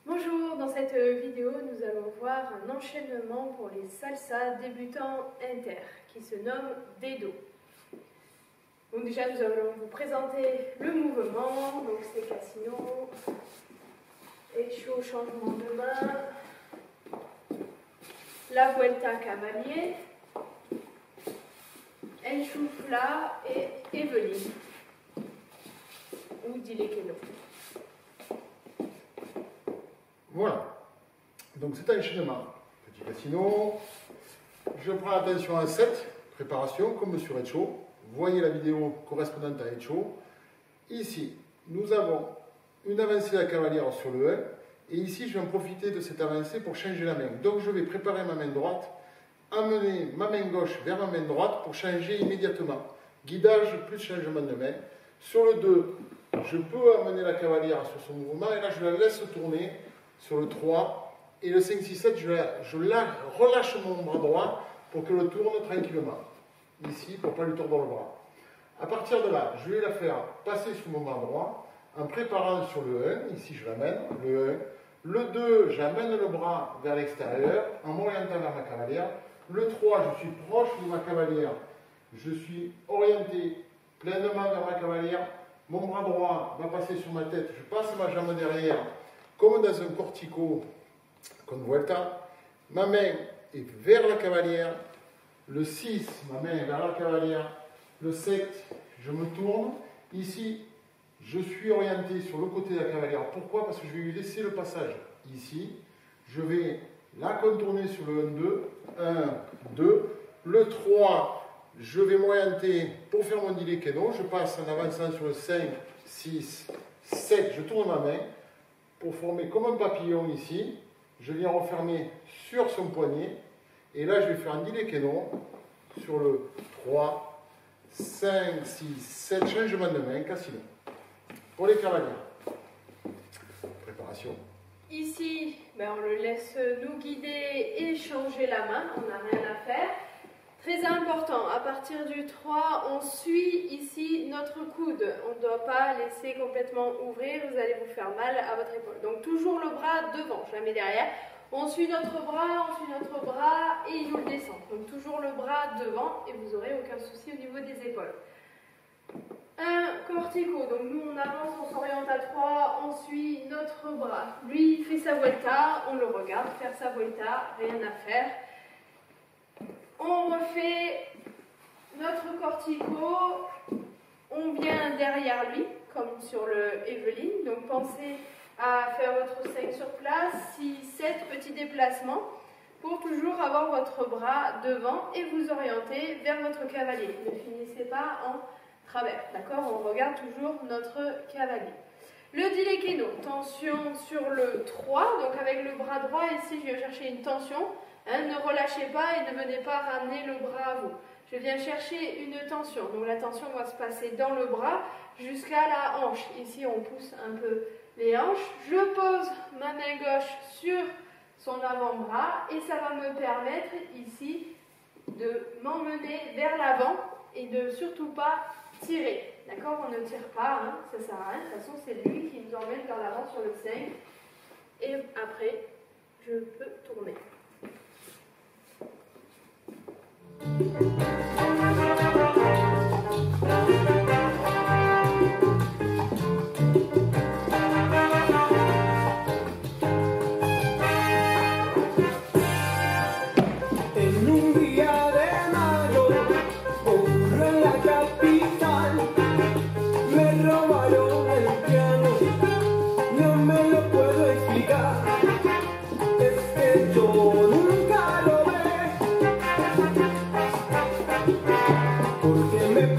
Bonjour, dans cette vidéo nous allons voir un enchaînement pour les salsas débutants inter qui se nomme Dedo. Donc déjà nous allons vous présenter le mouvement, donc c'est Casino, Echo, changement de main, la Vuelta Cavalier, Enchufla et Eveline, ou Dilekeno. Voilà, donc c'est un enchaînement. Petit Casino, je prends attention à 7, préparation comme sur Echo. Voyez la vidéo correspondante à Echo. Ici, nous avons une avancée de la cavalière sur le 1. Et ici, je vais en profiter de cette avancée pour changer la main. Donc je vais préparer ma main droite, amener ma main gauche vers ma main droite pour changer immédiatement. Guidage plus changement de main. Sur le 2, je peux amener la cavalière sur son mouvement et là je la laisse tourner sur le 3. Et le 5, 6, 7, je relâche mon bras droit pour que le tourne tranquillement. Ici, pour ne pas lui tordre le bras. À partir de là, je vais la faire passer sur mon bras droit en préparant sur le 1. Ici, je l'amène, le 1. Le 2, j'amène le bras vers l'extérieur en m'orientant vers ma cavalière. Le 3, je suis proche de ma cavalière. Je suis orienté pleinement vers ma cavalière. Mon bras droit va passer sur ma tête. Je passe ma jambe derrière comme dans un cortico con Vuelta. Ma main est vers la cavalière. Le 6, ma main est vers la cavalière. Le 7, je me tourne. Ici, je suis orienté sur le côté de la cavalière. Pourquoi? Parce que je vais lui laisser le passage ici. Je vais la contourner sur le 1-2. 1, 2. Le 3, je vais m'orienter pour faire mon dilekeno. Je passe en avançant sur le 5, 6, 7. Je tourne ma main pour former comme un papillon ici. Je viens refermer sur son poignet. Et là, je vais faire un dilekeno sur le 3, 5, 6, 7. Changement de main, Casino. Pour les cavaliers. Préparation. Ici, on le laisse nous guider et changer la main, on n'a rien à faire. Très important, à partir du 3, on suit ici notre coude. On ne doit pas laisser complètement ouvrir, vous allez vous faire mal à votre épaule. Donc toujours le bras devant, jamais derrière. On suit notre bras et il nous le descend. Donc toujours le bras devant et vous n'aurez aucun souci au niveau des épaules. Un cortico, donc nous on avance, on s'oriente à 3, on suit notre bras. Lui il fait sa vuelta, on le regarde faire sa vuelta, rien à faire. On refait notre cortico, on vient derrière lui, comme sur le Eveline. Donc pensez à faire votre 5 sur place, 6, 7 petits déplacements pour toujours avoir votre bras devant et vous orienter vers votre cavalier. Ne finissez pas en travers, d'accord? On regarde toujours notre cavalier. Le dilekeno, tension sur le 3, donc avec le bras droit, ici je viens chercher une tension, ne relâchez pas et ne venez pas ramener le bras à vous. Je viens chercher une tension, donc la tension va se passer dans le bras jusqu'à la hanche. Ici on pousse un peu les hanches, je pose ma main gauche sur son avant-bras et ça va me permettre ici de m'emmener vers l'avant et de surtout pas tirer, d'accord? On ne tire pas, ça sert à rien, de toute façon c'est lui qui nous emmène vers l'avant sur le 5 et après je peux tourner. Me